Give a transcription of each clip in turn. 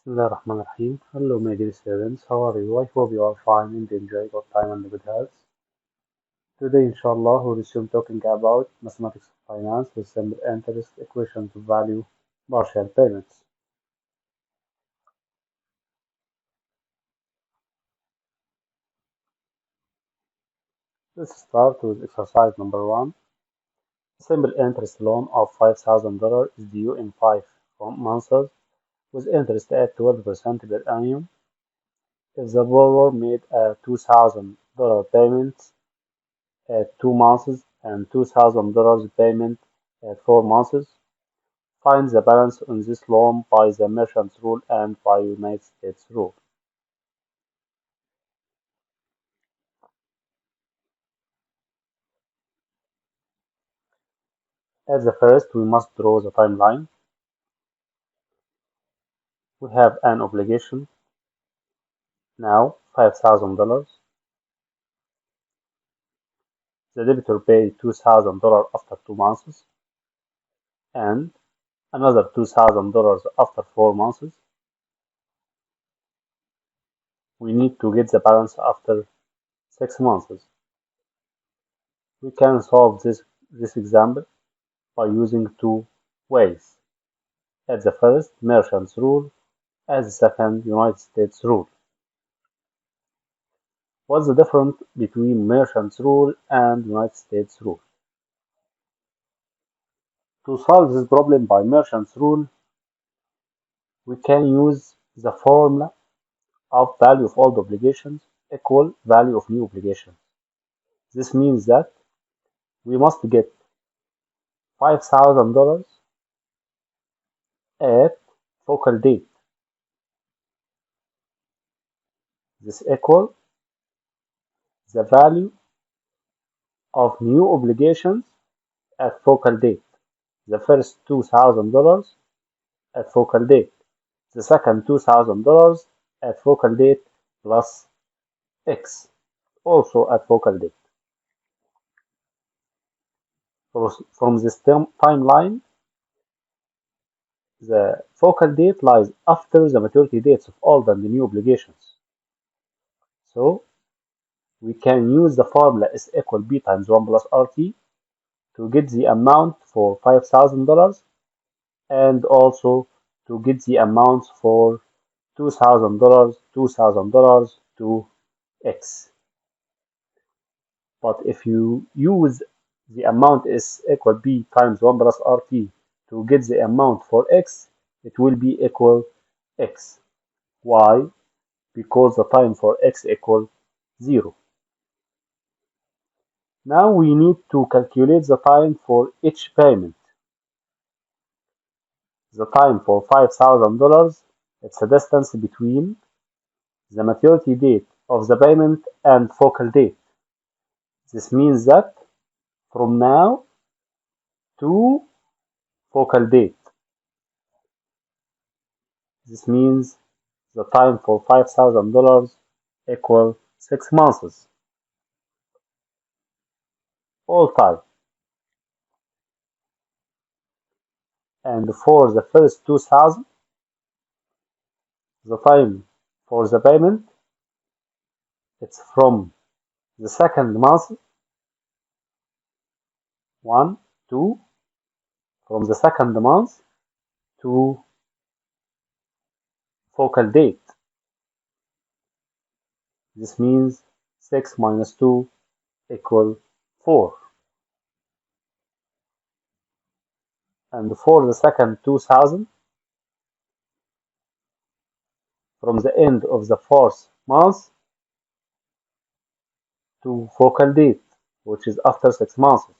Bismillahirrahmanirrahim. Hello, my dear students. How are you? I hope you are fine and enjoy your time and good health. Today, inshallah, we'll resume talking about mathematics of finance with simple interest, equations of value, partial payments. Let's start with exercise number one. Simple interest loan of $5,000 is due in 5 months with interest at 12% per annum. If the borrower made a $2,000 payment at 2 months and $2,000 payment at 4 months, find the balance on this loan by the merchant's rule and by United States rule. At the first, we must draw the timeline. We have an obligation now $5,000. The debitor paid $2,000 after 2 months and another $2,000 after 4 months. We need to get the balance after 6 months. We can solve this example by using two ways. At the first, merchant's rule. At the second, United States rule. What's the difference between merchant's rule and United States rule? To solve this problem by merchant's rule, we can use the formula of value of old obligations equal value of new obligations. This means that we must get $5,000 at focal date. This equal the value of new obligations at focal date. The first $2,000 at focal date. The second $2,000 at focal date plus X, also at focal date. From this timeline, the focal date lies after the maturity dates of old and new obligations. So we can use the formula S equal B times 1 plus RT to get the amount for $5,000 and also to get the amount for $2,000 to X. But if you use the amount is equal B times 1 plus RT to get the amount for X, it will be equal X. Why? Because the time for X equal 0. Now we need to calculate the time for each payment. The time for $5,000, it's a distance between the maturity date of the payment and focal date. This means that from now to focal date. This means the time for $5,000 equal 6 months. All time. And for the first 2,000, the time for the payment, it's from the second month, 1, 2, from the second month to focal date. This means 6 minus 2 equal 4. And for the second 2,000, from the end of the fourth month to focal date, which is after 6 months.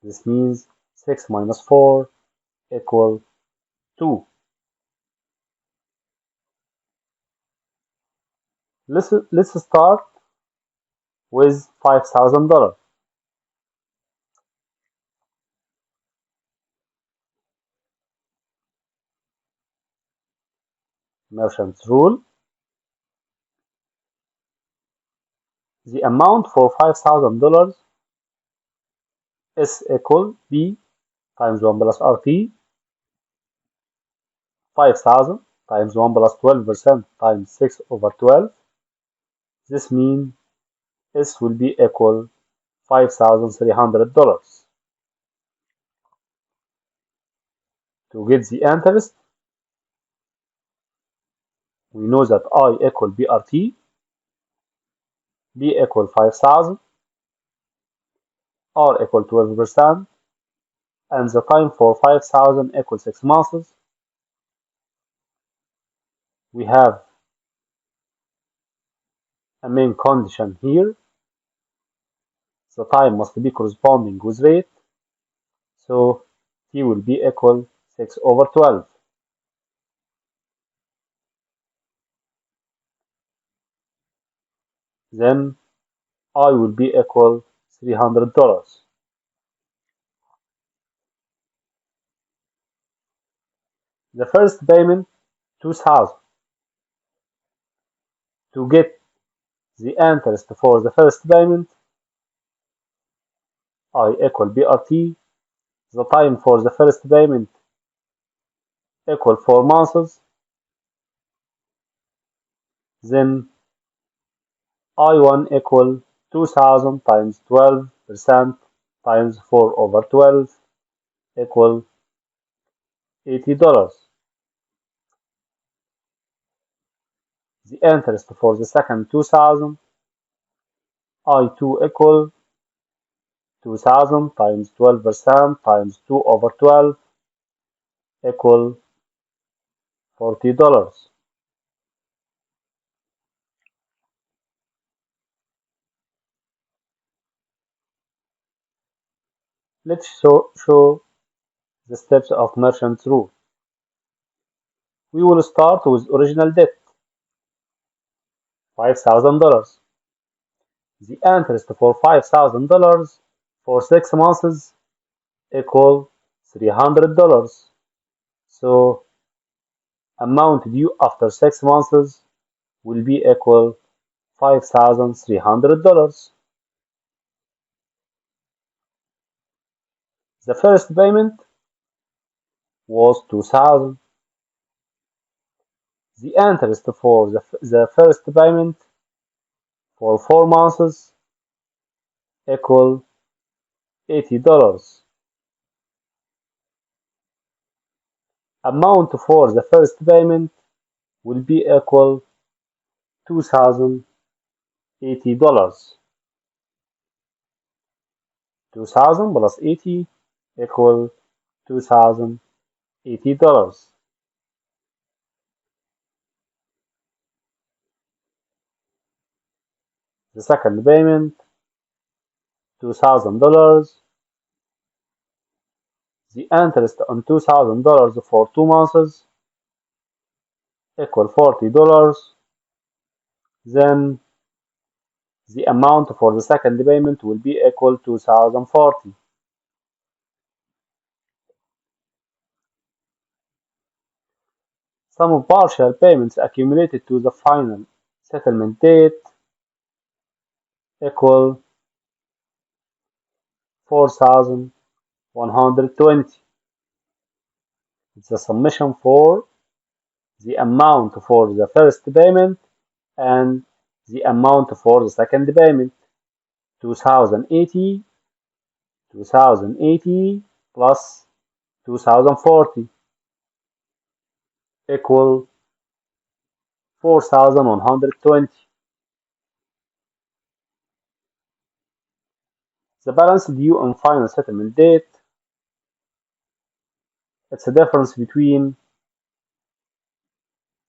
This means 6 minus 4 equal 2. Let's start with $5,000. Merchant's rule. The amount for $5,000 is equal B times 1 plus RT. 5,000 times 1 plus 12% times 6 over 12. This means S will be equal $5,300. To get the interest, we know that I equal BRT, B equal 5,000, R equal 12%, and the time for 5,000 equal 6 months. We have a main condition here. The time must be corresponding with rate, so T will be equal 6 over 12. Then I will be equal $300. The first payment, 2,000. To get the interest for the first payment, I equal BRT. The time for the first payment equal 4 months. Then I1 equal 2,000 times 12% times 4 over 12 equal $80. The interest for the second 2,000, I2 equal 2,000 times 12% times 2 over 12 equal $40. Let's show the steps of merchant rule. We will start with original debt, $5,000. The interest for $5,000 for 6 months equal $300. So amount due after 6 months will be equal $5,300. The first payment was 2,000. The interest for the first payment for 4 months equal $80. Amount for the first payment will be equal $2,080. 2,000 plus 80 equal $2,080. The second payment, $2,000. The interest on $2,000 for 2 months equal $40. Then the amount for the second payment will be equal to $2,040. Sum of partial payments accumulated to the final settlement date equal 4,120. It's a summation for the amount for the first payment and the amount for the second payment. 2,080 plus 2,040 equal 4,120. The balance due on final settlement date, it's a difference between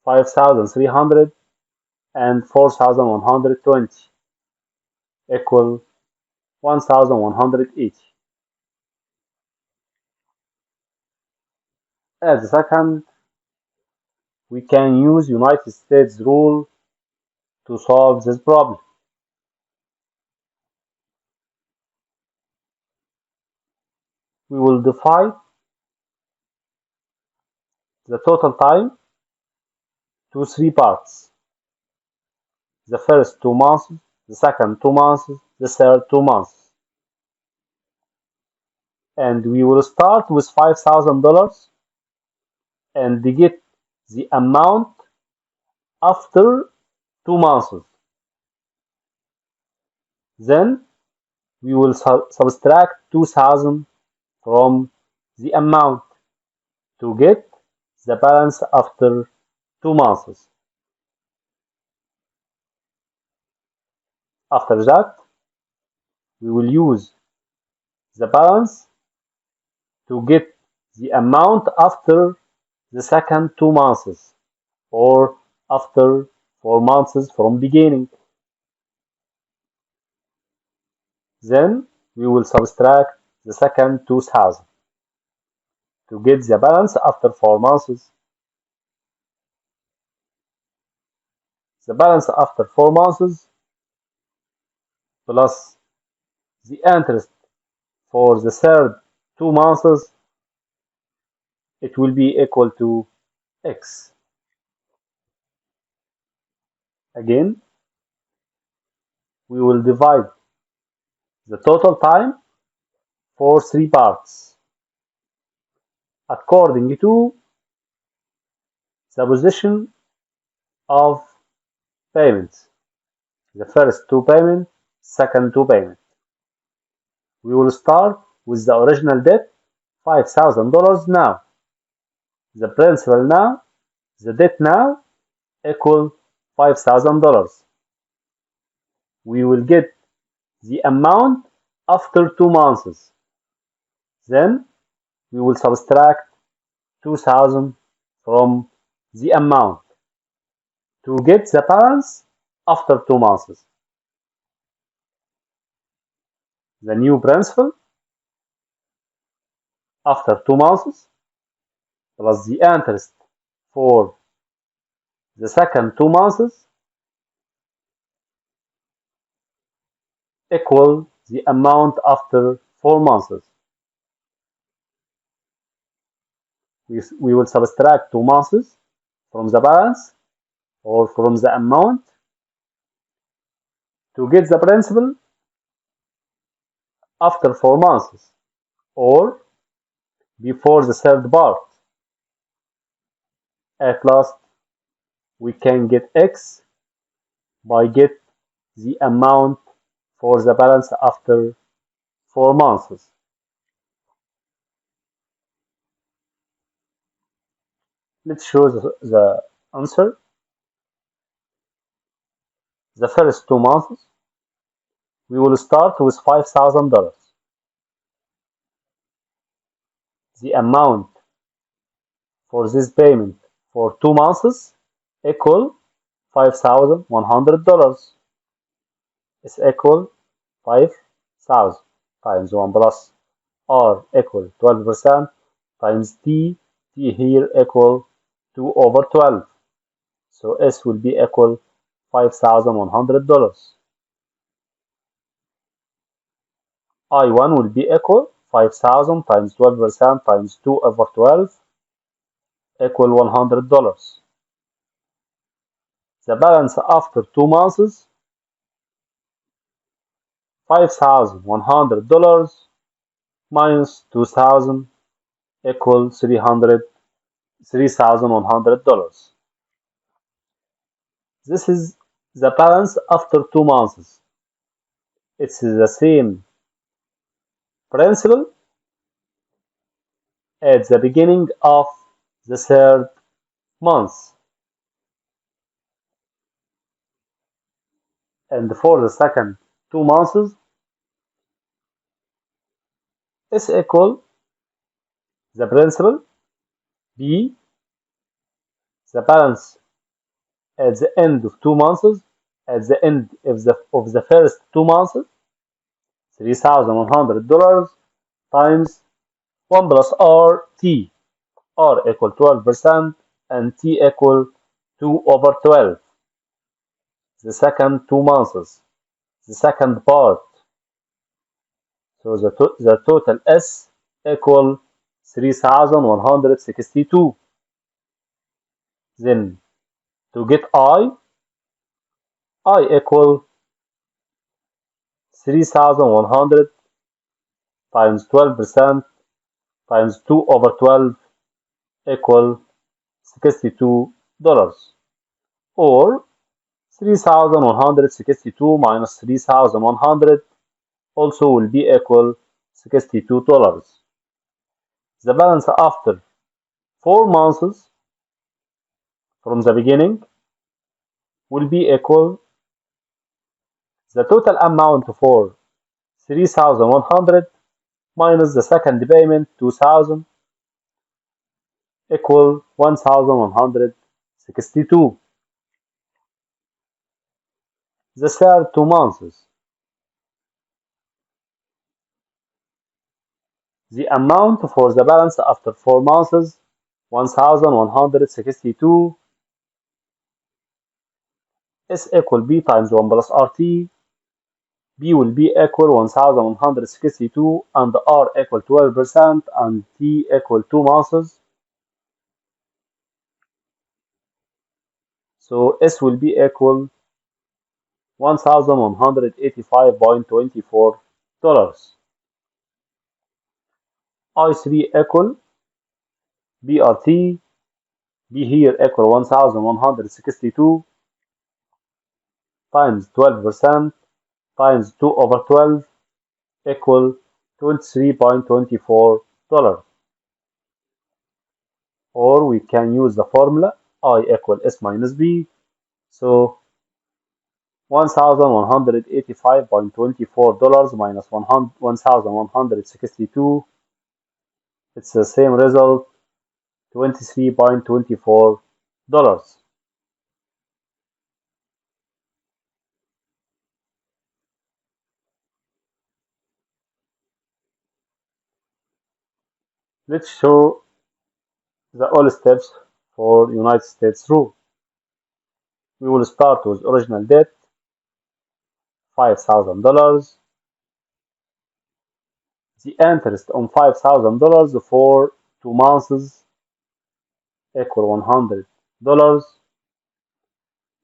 5,300 and 4,120 equal 1,180. As a second, we can use United States rule to solve this problem. We will divide the total time to 3 parts. The first 2 months, the second 2 months, the third 2 months. And we will start with $5,000 and get the amount after 2 months. Then we will subtract 2000 from the amount to get the balance after 2 months. After that, we will use the balance to get the amount after the second 2 months or after 4 months from beginning. Then we will subtract the second 2000 to get the balance after 4 months. The balance after 4 months plus the interest for the third 2 months, it will be equal to x. Again, we will divide the total time for 3 parts according to the position of payments. The first two payments, second two payments. We will start with the original debt, $5,000 now. The principal now, the debt now equal $5,000. We will get the amount after 2 months. Then we will subtract 2000 from the amount to get the balance after 2 months. The new principal after 2 months plus the interest for the second 2 months equal the amount after 4 months. We will subtract 2 months from the balance or from the amount to get the principal after 4 months or before the third part. At last, we can get x by get the amount for the balance after 4 months. Let's show the answer. The first 2 months, we will start with $5,000. The amount for this payment for 2 months equal $5,100. Is equal 5,000 times 1 plus R equal 12% times T here equal 2 over 12. So S will be equal $5,100. I1 will be equal 5,000 times 12% times 2 over 12 equal $100. The balance after 2 months, $5,100 minus 2,000 equal $3,100. This is the balance after 2 months. It's the same principal at the beginning of the third month. And for the second 2 months, is equal the principal B, the balance at the end of 2 months, at the end of the first 2 months, $3,100 times 1 plus R T. R equal 12% and T equal 2 over 12. The second 2 months, the second part. So the total S equal 3,162. Then to get I equal 3,100 times 12% times 2 over 12 equal $62, or 3,162 minus 3,100 also will be equal $62. The balance after 4 months from the beginning will be equal the total amount for 3,100 minus the second payment 2,000 equal 1,162. The third 2 months, the amount for the balance after 4 months 1,162 is equal b times 1 plus rt. B will be equal 1,162 and R equal 12% and T equal 2 months. So S will be equal $1,185.24. I3 equal BRT. B here equal 1,162 times 12% times 2 over 12 equal $23.24. Or we can use the formula I equal S minus B. So $1,185.24 minus 1,162, it's the same result, $23.24. Let's show the all steps for United States rule. We will start with original debt, $5,000. The interest on $5,000 for 2 months equal $100.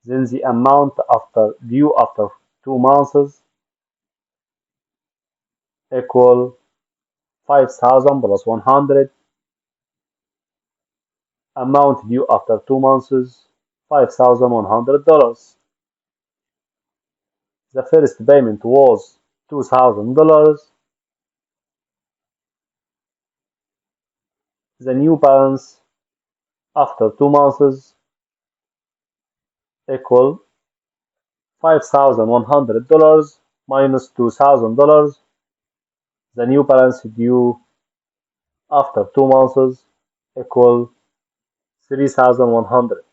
Then the amount after due after 2 months equal 5,000 plus 100. Amount due after 2 months $5,100. The first payment was $2,000. The new balance after 2 months equal $5,100 minus $2,000. The new balance due after 2 months equal 3,100.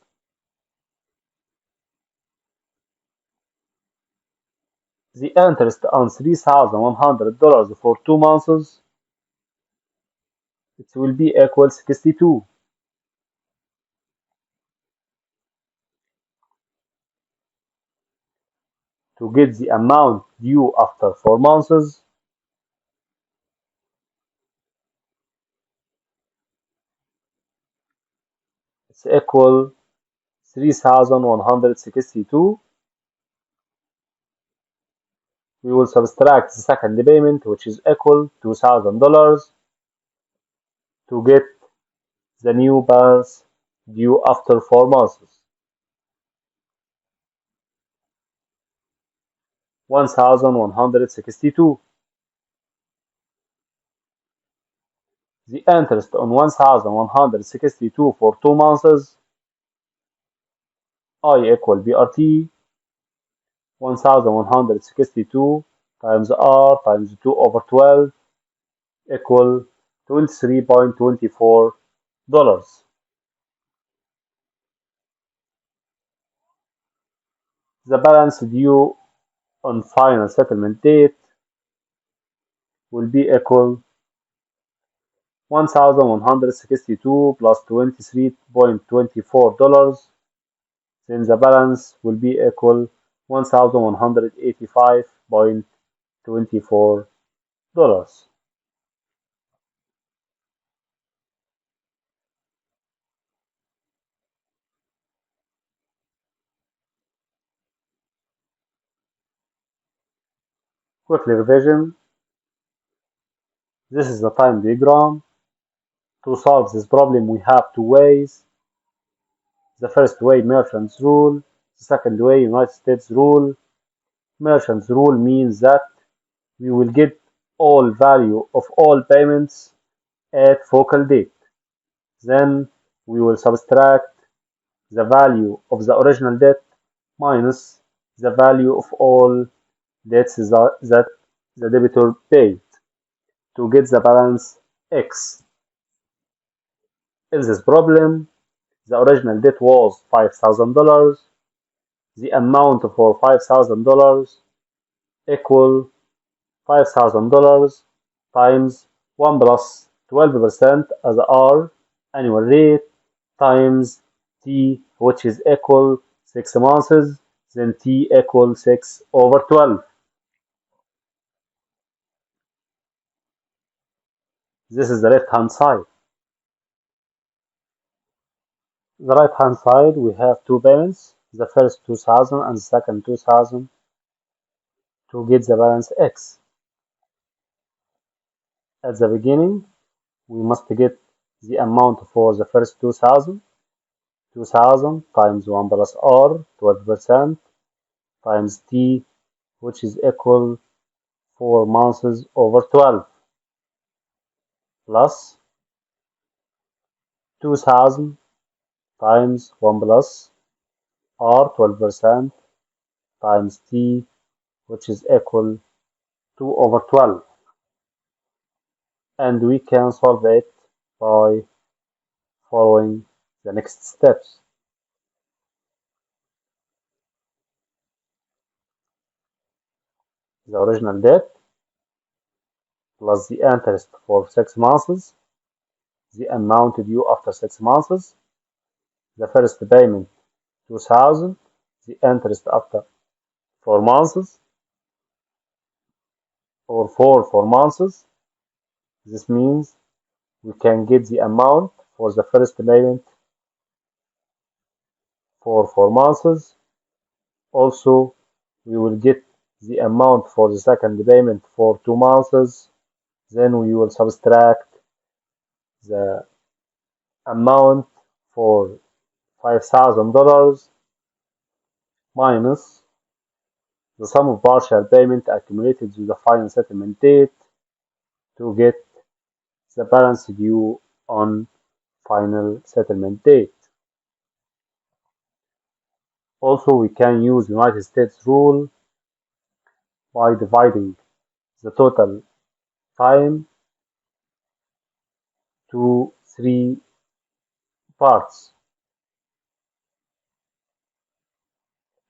The interest on $3,100 for 2 months, it will be equal 62. To get the amount due after 4 months, it's equal 3,162. We will subtract the second payment, which is equal $2,000, to get the new balance due after 4 months, 1,162. The interest on 1,162 for 2 months, I equal BRT, 1,162 times R times 2 over 12 equal $23.24. The balance due on final settlement date will be equal 1,162 plus $23.24. Then the balance will be equal $1,185.24. Quickly revision. This is the time diagram. To solve this problem, we have two ways. The first way, merchants rule. The second way, United States rule. Merchants rule means that we will get all value of all payments at focal date. Then we will subtract the value of the original debt minus the value of all debts that the debitor paid to get the balance X. In this problem, the original debt was $5,000. The amount for $5,000 equal $5,000 times 1 plus 12% as R annual rate times T, which is equal 6 months, then T equal 6 over 12. This is the left hand side. The right hand side, we have two payments, the first 2000 and the second 2000 to get the balance X. At the beginning, we must get the amount for the first 2000, 2000 times 1 plus R, 12%, times T, which is equal 4 months over 12, plus 2000 times 1 plus R, 12%, times T, which is equal 2 over 12. And we can solve it by following the next steps. The original debt plus the interest for 6 months, the amount due after 6 months, the first payment 2000, the interest after 4 months or for 4 months. This means we can get the amount for the first payment for 4 months. Also, we will get the amount for the second payment for 2 months. Then we will subtract the amount for $5,000 minus the sum of partial payment accumulated to the final settlement date to get the balance due on final settlement date. Also, we can use United States rule by dividing the total time to 3 parts.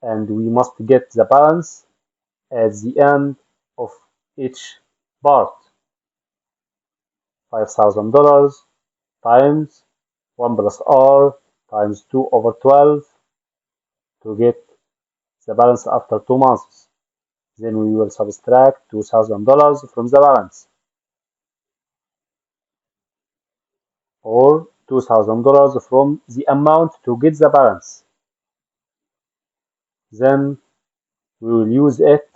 And we must get the balance at the end of each part. $5,000 times 1 plus R times 2 over 12 to get the balance after 2 months. Then we will subtract $2,000 from the balance, or $2,000 from the amount to get the balance. Then we will use it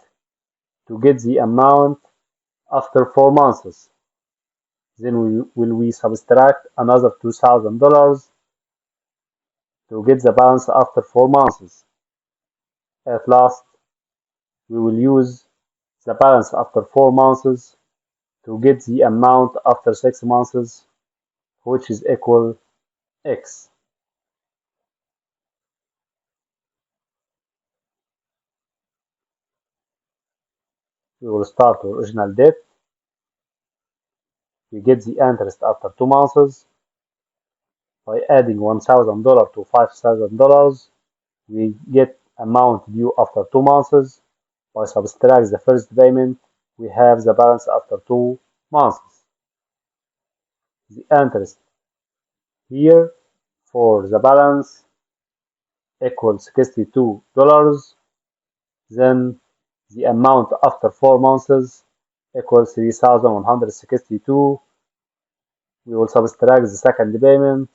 to get the amount after 4 months. Then we subtract another $2,000 to get the balance after 4 months. At last, we will use the balance after 4 months to get the amount after 6 months, which is equal X. We will start with original debt. We get the interest after 2 months. By adding $1,000 to $5,000, we get amount due after 2 months. By subtract the first payment, we have the balance after 2 months. The interest here for the balance equals $62. Then the amount after 4 months equals 3,162. We will subtract the second payment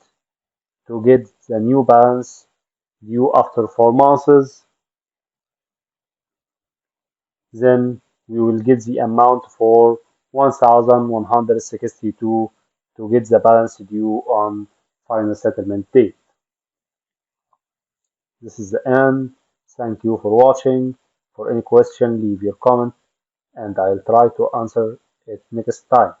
to get the new balance due after 4 months. Then we will get the amount for 1,162 to get the balance due on final settlement date. This is the end. Thank you for watching. For any question, leave your comment and I'll try to answer it next time.